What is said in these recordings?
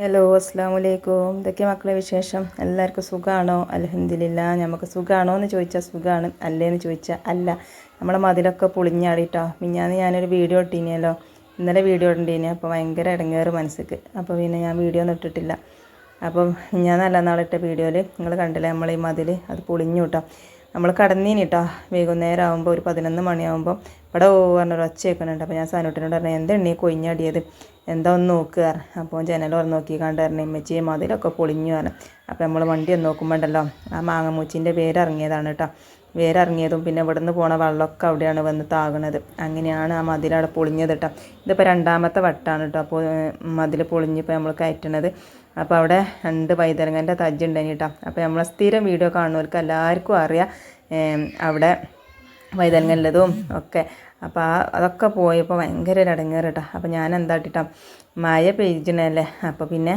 Hello അസ്സാം വലൈക്കും. ഇതൊക്കെ മക്കളെ വിശേഷം? എല്ലാവർക്കും സുഖമാണോ? അൽഹംദുലില്ലാ. നമുക്ക് സുഖമാണോ എന്ന് ചോദിച്ചാൽ സുഖമാണ്, അല്ലേന്ന് ചോദിച്ചാൽ അല്ല. നമ്മളെ മതിലൊക്കെ പൊളിഞ്ഞാടിട്ടോ. മിഞ്ഞാന്ന് ഞാനൊരു വീഡിയോ ഇട്ടീനല്ലോ, ഇന്നലെ വീഡിയോ ഇട്ടീനി. അപ്പോൾ ഭയങ്കര ഇടങ്ങേറ് മനസ്സിക്ക്. അപ്പോൾ പിന്നെ ഞാൻ വീഡിയോ ഒന്നും ഇട്ടിട്ടില്ല. അപ്പം ഞാൻ നല്ല നാളിട്ട വീഡിയോയിൽ നിങ്ങൾ കണ്ടില്ലേ, നമ്മൾ ഈ മതിൽ അത് പൊളിഞ്ഞു കേട്ടോ. നമ്മൾ കടന്നീനി കേട്ടോ. വൈകുന്നേരം ആകുമ്പോൾ ഒരു 11 മണിയാകുമ്പോൾ ഇവിടെ പറഞ്ഞൊരു ഒച്ച കേൾക്കുന്നുണ്ട്. അപ്പോൾ ഞാൻ സാനൂട്ടിനോട് പറഞ്ഞു, എന്തെണ്ണീ കൊയിഞ്ഞാടിയത്, എന്താ ഒന്ന് നോക്കുക. അപ്പോൾ ജനൽ തുറന്ന് നോക്കി കണ്ട് പറഞ്ഞു, ഇമ്മച്ചിയെ മതിലൊക്കെ പൊളിഞ്ഞു പറഞ്ഞു. അപ്പോൾ നമ്മൾ വണ്ടി ഒന്ന് നോക്കുമ്പോണ്ടല്ലോ, ആ മാങ്ങമൂച്ചിൻ്റെ വേരിറങ്ങിയതാണ് കേട്ടോ. വേരിറങ്ങിയതും പിന്നെ ഇവിടുന്ന് പോണ വെള്ളമൊക്കെ അവിടെയാണ് വന്ന് താകുന്നത്. അങ്ങനെയാണ് ആ മതിലവിടെ പൊളിഞ്ഞത് കേട്ടോ. ഇതിപ്പോൾ രണ്ടാമത്തെ വട്ടമാണ് കേട്ടോ അപ്പോൾ മതിൽ പൊളിഞ്ഞിപ്പോൾ നമ്മൾ കയറ്റണത്. അപ്പോൾ അവിടെ 2 വൈതരങ്ങൻ്റെ തജ്ജുണ്ടായിന് കേട്ടോ. അപ്പോൾ നമ്മളെ സ്ഥിരം വീഡിയോ കാണുന്നവർക്ക് എല്ലാവർക്കും അറിയാം അവിടെ വൈതരങ്ങല്ലതും ഒക്കെ. അപ്പോൾ അതൊക്കെ പോയപ്പോൾ ഭയങ്കര ഒരു ഇടങ്ങേറ് കേട്ടോ. അപ്പോൾ ഞാൻ എന്താട്ടിട്ടാ, മഴ പെയ്ജണല്ലേ, അപ്പോൾ പിന്നെ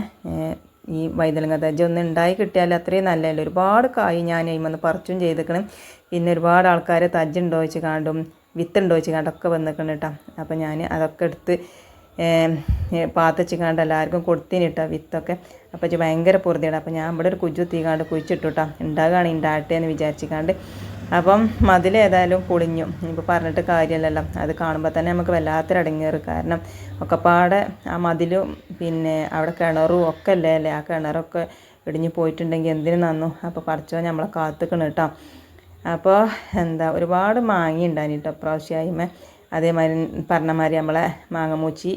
ഈ വൈതലങ്ങ തജ്ജ് ഒന്ന് ഉണ്ടായി കിട്ടിയാൽ അത്രയും നല്ലതല്ലേ. ഒരുപാട് കായ് ഞാൻ അതിമന്ന് പറിച്ചും ചെയ്തിക്കണം. പിന്നെ ഒരുപാട് ആൾക്കാർ തജ്ജുണ്ടോ വെച്ച് കാണ്ടും വിത്തുണ്ടോ വെച്ച് കാണ്ടൊക്കെ വന്നിക്കണം കേട്ടോ. അപ്പോൾ ഞാൻ അതൊക്കെ എടുത്ത് പാത്തച്ച് കാണ്ട് എല്ലാവർക്കും കൊടുത്തിന് കേട്ടോ വിത്തൊക്കെ. അപ്പോൾ ഭയങ്കര പൊറുതിയാണ്. അപ്പോൾ ഞാൻ ഇവിടെ ഒരു കുജ്ജുത്തിക്കാണ്ട് കുഴിച്ചിട്ടു കേട്ടോ. ഉണ്ടാകുകയാണെങ്കിൽ ഉണ്ടാകട്ടെ എന്ന് വിചാരിച്ചിക്കാണ്ട്. അപ്പം മതിലേതായാലും പൊളിഞ്ഞു. ഇപ്പോൾ പറഞ്ഞിട്ട് കാര്യമല്ലല്ലോ, അത് കാണുമ്പോൾ തന്നെ നമുക്ക് വല്ലാത്തൊരു ഇടങ്ങേറ്. കാരണം ഒക്കെപ്പാടെ ആ മതിലും പിന്നെ അവിടെ കിണറും ഒക്കെ അല്ലേ. ആ കിണറൊക്കെ ഇടിഞ്ഞു പോയിട്ടുണ്ടെങ്കിൽ എന്തിനു നന്നു. അപ്പോൾ പറിച്ചോ നമ്മളെ കാത്തുക്കണം കേട്ടോ. അപ്പോൾ ഒരുപാട് മാങ്ങ ഉണ്ടായിന് കേട്ടോ പ്രാവശ്യമായിമേ. അതേമാതിരി പറഞ്ഞമാതിരി നമ്മളെ മാങ്ങമൂച്ചി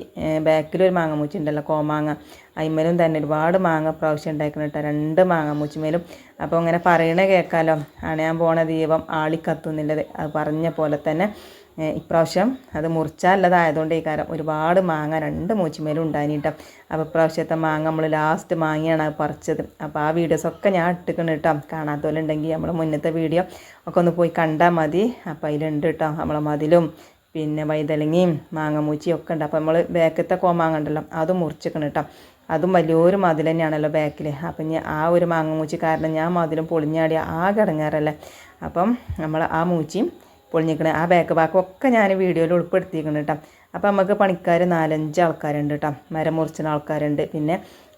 ബാക്കിലൊരു മാങ്ങമൂച്ചി ഉണ്ടല്ലോ, കോമാങ്ങ, അതിന്മേലും തന്നെ ഒരുപാട് മാങ്ങ പ്രാവശ്യം ഉണ്ടാക്കണം കേട്ടോ, 2 മാങ്ങമൂച്ചിമേലും. അപ്പോൾ ഇങ്ങനെ പറയണ കേൾക്കാമല്ലോ, അണയാൻ പോണ ദീപം ആളിക്കത്തുന്നില്ലത്. അത് പറഞ്ഞ പോലെ തന്നെ ഇപ്രാവശ്യം അത് മുറിച്ചാലതായതുകൊണ്ട് ഈ കാര്യം ഒരുപാട് മാങ്ങ 2 മൂച്ചിമേലും ഉണ്ടായിട്ടോ. അപ്പോൾ ഇപ്രാവശ്യത്തെ മാങ്ങ നമ്മൾ ലാസ്റ്റ് മാങ്ങയാണ് പറിച്ചത്. അപ്പോൾ ആ വീഡിയോസൊക്കെ ഞാൻ ഇട്ടിക്കണം കേട്ടോ. കാണാത്തവരുണ്ടെങ്കിൽ നമ്മൾ മുന്നത്തെ വീഡിയോ ഒക്കെ ഒന്ന് പോയി കണ്ടാൽ മതി. അപ്പോൾ അതിലുണ്ട് കേട്ടോ നമ്മളെ മതിലും പിന്നെ വൈതലങ്ങയും മാങ്ങമൂച്ചിയും ഒക്കെ ഉണ്ട്. അപ്പോൾ നമ്മൾ ബാക്കത്തെ കോമാങ്ങ ഉണ്ടല്ലോ അത് മുറിച്ചിക്കണം കേട്ടോ. അതും വലിയൊരു മതിൽ തന്നെയാണല്ലോ ബാക്കിൽ. അപ്പം ഇനി ആ ഒരു മാങ്ങമൂച്ചി കാരണം ഞാൻ മതിലും പൊളിഞ്ഞാടിയ ആകെ ഇടങ്ങാറല്ലേ. അപ്പം നമ്മൾ ആ മൂച്ചിയും പൊളിഞ്ഞിക്കണേ ആ ബാക്ക് ഭാഗമൊക്കെ ഞാൻ വീഡിയോയിൽ ഉൾപ്പെടുത്തിയിരിക്കണം കേട്ടോ. അപ്പം നമുക്ക് പണിക്കാർ 4-5 ആൾക്കാരുണ്ട് കേട്ടോ. മരം മുറിച്ചുന്ന ആൾക്കാരുണ്ട്. പിന്നെ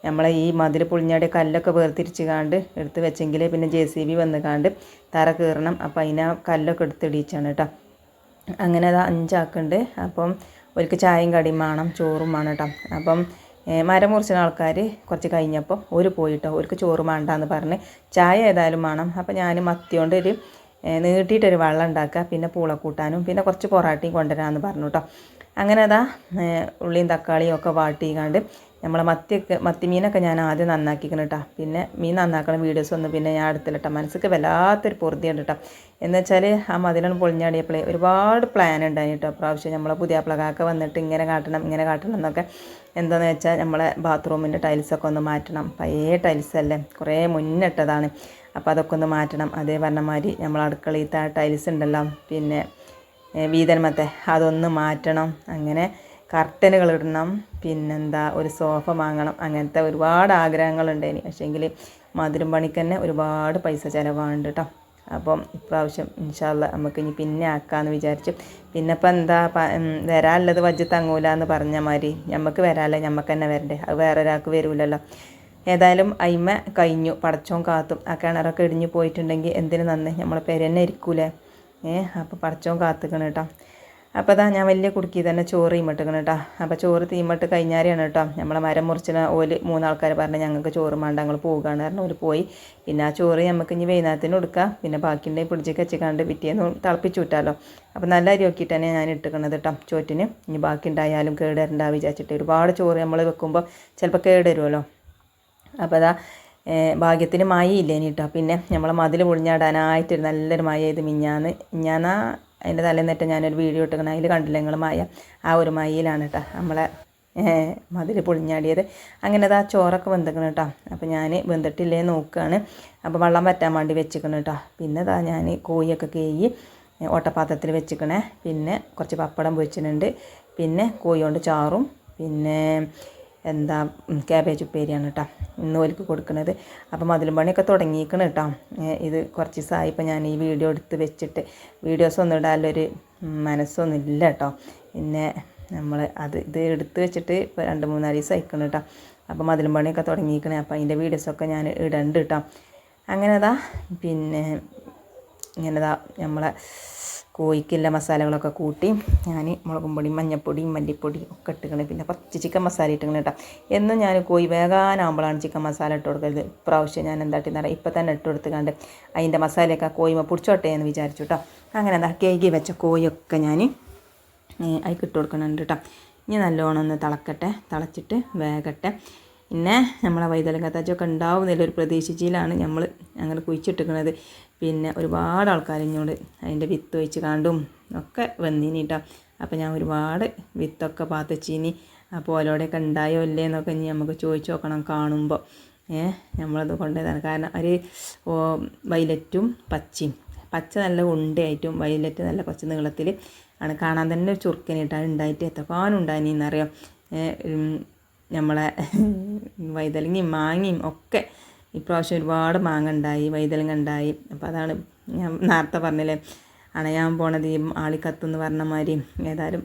നമ്മളെ ഈ മതിൽ പൊളിഞ്ഞാടിയ കല്ലൊക്കെ വേർതിരിച്ച് കാണ്ട് എടുത്ത് വെച്ചെങ്കിൽ പിന്നെ JCB വന്ന് കാണ്ട് തറ കയറണം. അപ്പം അതിനെ കല്ലൊക്കെ എടുത്തിടിച്ചാണ് കേട്ടോ. അങ്ങനെ അത് 5 ആക്കുണ്ട്. അപ്പം ഒരിക്കൽ ചായയും കടിയും വേണം, ചോറും വേണം കേട്ടോ. അപ്പം മരം മുറിച്ചുന്ന ആൾക്കാർ കുറച്ച് കഴിഞ്ഞപ്പോൾ ഒരു പോയിട്ടോ, ഒരിക്കൽ ചോറ് വേണ്ടാന്ന് പറഞ്ഞ് ചായ ഏതായാലും വേണം. അപ്പം ഞാൻ മത്തിയോണ്ട് ഒരു നീട്ടിയിട്ടൊരു വെള്ളം ഉണ്ടാക്കുക, പിന്നെ പൂളക്കൂട്ടാനും പിന്നെ കുറച്ച് പൊറാട്ടയും കൊണ്ടുവരാമെന്ന് പറഞ്ഞു കേട്ടോ. അങ്ങനെ അതാ ഉള്ളിയും തക്കാളിയും ഒക്കെ വാട്ടിക്കാണ്ട് നമ്മളെ മത്തി മീനൊക്കെ ഞാൻ ആദ്യം നന്നാക്കിക്കണം കേട്ടോ. പിന്നെ മീൻ നന്നാക്കണ വീഡിയോസ് ഒന്നും പിന്നെ ഞാൻ എടുത്തില്ല കേട്ടോ. മനസ്സിക്ക് വല്ലാത്തൊരു പൊറുതിയുണ്ട് കേട്ടോ. എന്ന് വെച്ചാൽ ആ മതിലാണ് പൊളിഞ്ഞാടിയപ്പോഴേ ഒരുപാട് പ്ലാൻ ഉണ്ടായി കേട്ടോ. പ്രാവശ്യം നമ്മളെ പുതിയാപ്ലകാക്ക വന്നിട്ട് ഇങ്ങനെ കാട്ടണം എന്നൊക്കെ. എന്താണെന്ന് വെച്ചാൽ നമ്മളെ ബാത്റൂമിൻ്റെ ടൈൽസൊക്കെ ഒന്ന് മാറ്റണം. പഴയ ടൈൽസല്ലേ, കുറേ മുന്നിട്ടതാണ്. അപ്പോൾ അതൊക്കെ ഒന്ന് മാറ്റണം. അതേ പറഞ്ഞമാതിരി നമ്മൾ അടുക്കളയിലത്തെ ആ ടൈൽസ് ഉണ്ടല്ലോ, പിന്നെ വീതന്മത്തെ അതൊന്ന് മാറ്റണം. അങ്ങനെ കർട്ടനുകൾ ഇടണം, ഒരു സോഫ വാങ്ങണം. അങ്ങനത്തെ ഒരുപാട് ആഗ്രഹങ്ങളുണ്ടായിന്. പക്ഷേങ്കിൽ മതിലും പണിക്ക് തന്നെ ഒരുപാട് പൈസ ചിലവാകുന്നുണ്ട് കേട്ടോ. അപ്പം ഇപ്രാവശ്യം ഇൻഷാ അല്ലാഹ് നമുക്ക് ഇനി പിന്നെ ആക്കാമെന്ന് വിചാരിച്ചു. പിന്നെ ഇപ്പം വരാനുള്ളത് വജ്ജ് തങ്ങൂല എന്ന് പറഞ്ഞ മാതിരി നമുക്ക് വരാല്ലേ, നമുക്ക് തന്നെ വരണ്ടേ, അത് വേറെ ഒരാൾക്ക് വരില്ലല്ലോ. ഏതായാലും അയിമ കഴിഞ്ഞു, പടച്ചോൻ കാത്തും. ആ കിണറൊക്കെ ഇടിഞ്ഞു പോയിട്ടുണ്ടെങ്കിൽ എന്തിനു നന്ന്, നമ്മളെ പേരെന്നെ ഇരിക്കൂലേ. അപ്പോൾ പടച്ചോൻ കാത്തുക്കണം കേട്ടോ. അപ്പോൾ അതാ ഞാൻ വലിയ കുടുക്കി തന്നെ ചോറ് തീമട്ടിക്കണം കേട്ടോ. അപ്പോൾ ചോറ് തീമട്ട് കഴിഞ്ഞാരെയാണ് കേട്ടോ നമ്മളെ മരം മുറിച്ചിന് 3 ആൾക്കാർ പറഞ്ഞ് ഞങ്ങൾക്ക് ചോറ് വേണ്ട, ഞങ്ങൾ പോകുകയാണ് കാരണം ഒരു പോയി. പിന്നെ ആ ചോറ് നമുക്ക് ഇനി വൈകുന്നേരത്തിന് കൊടുക്കാം. പിന്നെ ബാക്കിയുണ്ടെങ്കിൽ പിടിച്ചൊക്കെ വെച്ചിക്കാണ്ട് പിറ്റേന്ന് തിളപ്പിച്ച് വിട്ടാലോ. അപ്പോൾ നല്ല അരി നോക്കിയിട്ട് തന്നെ ഞാൻ ഇട്ടിക്കണത് കേട്ടോ ചോറ്റിന്. ഇനി ബാക്കി ഉണ്ടായാലും കേടരണ്ടാ വിചാരിച്ചിട്ട്. ഒരുപാട് ചോറ് നമ്മൾ വെക്കുമ്പോൾ ചിലപ്പോൾ കേടുവരുമല്ലോ. അപ്പോൾ അതാ ഭാഗ്യത്തിന് മഴയില്ലേനി കേട്ടോ. പിന്നെ നമ്മളെ മതിൽ പൊളിഞ്ഞാടാനായിട്ടൊരു നല്ലൊരു മഴ ചെയ്ത് മിഞ്ഞാന്ന് അതിൻ്റെ തലേന്നേറ്റ ഞാനൊരു വീഡിയോ ഇട്ടിക്കണം. അതിൽ കണ്ടില്ല നിങ്ങൾ മഴ. ആ ഒരു മഴയിലാണ് കേട്ടോ നമ്മളെ മതിൽ പൊളിഞ്ഞാടിയത്. അങ്ങനെ അതാ ചോറൊക്കെ വെന്തിക്കണം കേട്ടോ. അപ്പോൾ ഞാൻ വെന്തിട്ടില്ലേ നോക്കുകയാണ്. അപ്പോൾ വെള്ളം വറ്റാൻ വേണ്ടി വെച്ചിക്കണം കേട്ടോ. പിന്നെ അതാ ഞാൻ കോഴിയൊക്കെ കേയി ഓട്ടപാത്രത്തിൽ വെച്ചിക്കണേ. പിന്നെ കുറച്ച് പപ്പടം പൊരിച്ചിട്ടുണ്ട്. പിന്നെ കോഴി കൊണ്ട് ചാറും പിന്നെ ക്യാബേജ് ഉപ്പേരിയാണ് കേട്ടോ ഇന്ന് ഓൽക്ക് കൊടുക്കുന്നത്. അപ്പോൾ മതിലും പണിയൊക്കെ തുടങ്ങിയിരിക്കണം കേട്ടോ. ഇത് കുറച്ച് ദിവസമായി ഇപ്പോൾ ഞാൻ ഈ വീഡിയോ എടുത്ത് വെച്ചിട്ട്. വീഡിയോസൊന്നും ഇടാനൊരു മനസ്സൊന്നും ഇല്ല കേട്ടോ. പിന്നെ നമ്മൾ ഇത് എടുത്ത് വെച്ചിട്ട് ഇപ്പോൾ 2-3 ദിവസം അയക്കണം കേട്ടോ. അപ്പോൾ മതിലും പണിയൊക്കെ തുടങ്ങിയിരിക്കണേ. അപ്പോൾ അതിൻ്റെ വീഡിയോസൊക്കെ ഞാൻ ഇടണ്ട് കേട്ടോ. അങ്ങനെതാ പിന്നെ ഇങ്ങനെതാ നമ്മളെ കോഴിക്കുള്ള മസാലകളൊക്കെ കൂട്ടി ഞാൻ മുളകും പൊടിയും മഞ്ഞൾപ്പൊടിയും മല്ലിപ്പൊടിയും ഒക്കെ ഇട്ടിക്കണേ. പിന്നെ കുറച്ച് ചിക്കൻ മസാല ഇട്ടിക്കണം കേട്ടോ. എന്നും ഞാൻ കോഴി വേകാനാകുമ്പോഴാണ് ചിക്കൻ മസാല ഇട്ട് കൊടുക്കരുത്. ഇപ്രാവശ്യം ഞാൻ എന്താട്ടിന്ന് പറയാം, ഇപ്പം തന്നെ ഇട്ട് കൊടുത്തുകൊണ്ട് അതിൻ്റെ മസാലയൊക്കെ കോഴിമ പിടിച്ചോട്ടെ എന്ന് വിചാരിച്ചു കേട്ടോ. അങ്ങനെ എന്താ കേകി വെച്ച കോഴിയൊക്കെ ഞാൻ അതിൽ ഇട്ട് കൊടുക്കണുണ്ട് കേട്ടോ. ഇനി നല്ലോണം ഒന്ന് തിളക്കട്ടെ, തിളച്ചിട്ട് വേകട്ടെ. പിന്നെ നമ്മളെ വൈതലം കത്താച്ചൊക്കെ ഉണ്ടാവുന്നതിലൊരു പ്രതീക്ഷിച്ചിലാണ് ഞങ്ങൾ കുഴിച്ചിട്ടിരിക്കുന്നത്. പിന്നെ ഒരുപാട് ആൾക്കാർ ഇങ്ങോട്ട് അതിൻ്റെ വിത്ത് ഒഴിച്ച് കാണ്ടും ഒക്കെ വന്നിനി കേട്ടോ. അപ്പോൾ ഞാൻ ഒരുപാട് വിത്തൊക്കെ പാത്തച്ചീനി. അപ്പോൾ ഓരോടെയൊക്കെ ഉണ്ടായോ ഇല്ലേ എന്നൊക്കെ ഇനി നമുക്ക് ചോദിച്ച് നോക്കണം കാണുമ്പോൾ. നമ്മളത് കൊണ്ടുപോയതാണ്. കാരണം ഒരു വയലറ്റും പച്ചയും, പച്ച നല്ല ഉണ്ടയായിട്ടും വയലറ്റ് നല്ല കുറച്ച് നീളത്തിൽ ആണ്. കാണാൻ തന്നെ ഒരു ചുറുക്കനായിട്ടാണ് ഉണ്ടായിട്ട് എത്രക്കാനും ഉണ്ടായിനിന്നറിയാം. നമ്മളെ വൈതലങ്ങയും മാങ്ങയും ഒക്കെ ഇപ്രാവശ്യം ഒരുപാട് മാങ്ങ ഉണ്ടായി, വൈതലങ്ങ ഉണ്ടായി. അപ്പോൾ അതാണ് ഞാൻ നേരത്തെ പറഞ്ഞില്ലേ അണയാൻ പോണത് ഈ ആളിക്കത്തെന്ന് പറഞ്ഞ മാതിരി. ഏതായാലും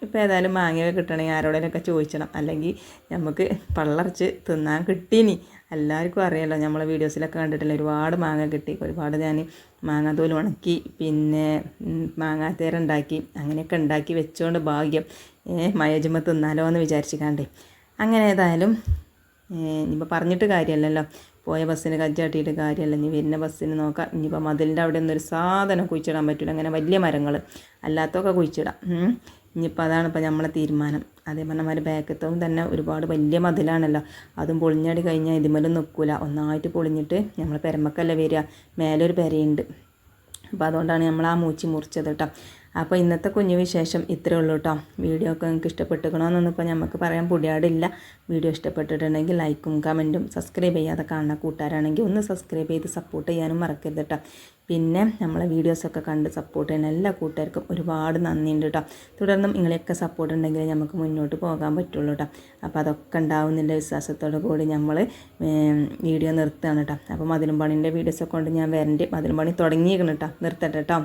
ഇപ്പോൾ ഏതായാലും മാങ്ങയൊക്കെ കിട്ടണമെങ്കിൽ ആരോടെങ്കിലൊക്കെ ചോദിച്ചണം, അല്ലെങ്കിൽ നമുക്ക് പള്ളറച്ച് തിന്നാൻ കിട്ടീനി. എല്ലാവർക്കും അറിയാമല്ലോ, നമ്മളെ വീഡിയോസിലൊക്കെ കണ്ടിട്ടില്ല, ഒരുപാട് മാങ്ങ കിട്ടി. ഒരുപാട് ഞാൻ മാങ്ങാത്തോൽ ഉണക്കി പിന്നെ മാങ്ങാത്തേര ഉണ്ടാക്കി, അങ്ങനെയൊക്കെ ഉണ്ടാക്കി വെച്ചുകൊണ്ട് ഭാഗ്യം മയജുമ്പ തിന്നാലോ എന്ന് വിചാരിച്ചിക്കാണ്ടേ. അങ്ങനെ ഏതായാലും ഇനിയിപ്പോൾ പറഞ്ഞിട്ട് കാര്യമല്ലല്ലോ, പോയ ബസ്സിന് കജ്ജാട്ടിയിട്ട് കാര്യമല്ല. ഇനി വരുന്ന ബസ്സിന് നോക്കാം. ഇനിയിപ്പോൾ മതിലിൻ്റെ അവിടെ ഒന്നും ഒരു സാധനം കുഴിച്ചിടാൻ പറ്റില്ല, അങ്ങനെ വലിയ മരങ്ങൾ അല്ലാത്തൊക്കെ കുഴിച്ചിടാം. ഇനിയിപ്പോൾ അതാണ് ഇപ്പോൾ നമ്മളെ തീരുമാനം. അതേ പറഞ്ഞമാതിരി ബാക്കത്തവും തന്നെ ഒരുപാട് വലിയ മതിലാണല്ലോ, അതും പൊളിഞ്ഞാടി കഴിഞ്ഞാൽ ഇതിമേലും നിൽക്കില്ല. ഒന്നായിട്ട് പൊളിഞ്ഞിട്ട് നമ്മൾ പെരമക്കല്ല വരിക, മേലൊരു പെരയുണ്ട്. അപ്പോൾ അതുകൊണ്ടാണ് നമ്മൾ ആ മൂച്ചി മുറിച്ചത് കേട്ടോ. അപ്പോൾ ഇന്നത്തെ കുഞ്ഞു വിശേഷം ഇത്രയേ ഉള്ളൂ കേട്ടോ. വീഡിയോ ഒക്കെ നിങ്ങൾക്ക് ഇഷ്ടപ്പെട്ടുക്കണമെന്നൊന്നും ഇപ്പോൾ നമുക്ക് പറയാൻ പൊടിയാടില്ല. വീഡിയോ ഇഷ്ടപ്പെട്ടിട്ടുണ്ടെങ്കിൽ ലൈക്കും കമൻറ്റും, സബ്സ്ക്രൈബ് ചെയ്യാതെ കാണുന്ന കൂട്ടുകാരാണെങ്കിൽ ഒന്ന് സബ്സ്ക്രൈബ് ചെയ്ത് സപ്പോർട്ട് ചെയ്യാനും മറക്കരുത് കേട്ടോ. പിന്നെ നമ്മളെ വീഡിയോസൊക്കെ കണ്ട് സപ്പോർട്ട് ചെയ്യുന്ന എല്ലാ കൂട്ടുകാർക്കും ഒരുപാട് നന്ദിയുണ്ട് കേട്ടോ. തുടർന്നും നിങ്ങളെയൊക്കെ സപ്പോർട്ട് ഉണ്ടെങ്കിൽ നമുക്ക് മുന്നോട്ട് പോകാൻ പറ്റുള്ളൂ കേട്ടോ. അപ്പോൾ അതൊക്കെ ഉണ്ടാവുന്നതിൻ്റെ വിശ്വാസത്തോടു കൂടി നമ്മൾ വീഡിയോ നിർത്തുകയാണ് കേട്ടോ. അപ്പോൾ മതിലും പണിൻ്റെ വീഡിയോസൊക്കെ കൊണ്ട് ഞാൻ വരണ്ട്. മതിലും പണി തുടങ്ങിയിരിക്കണം കേട്ടോ, നിർത്തട്ടെ കേട്ടോ.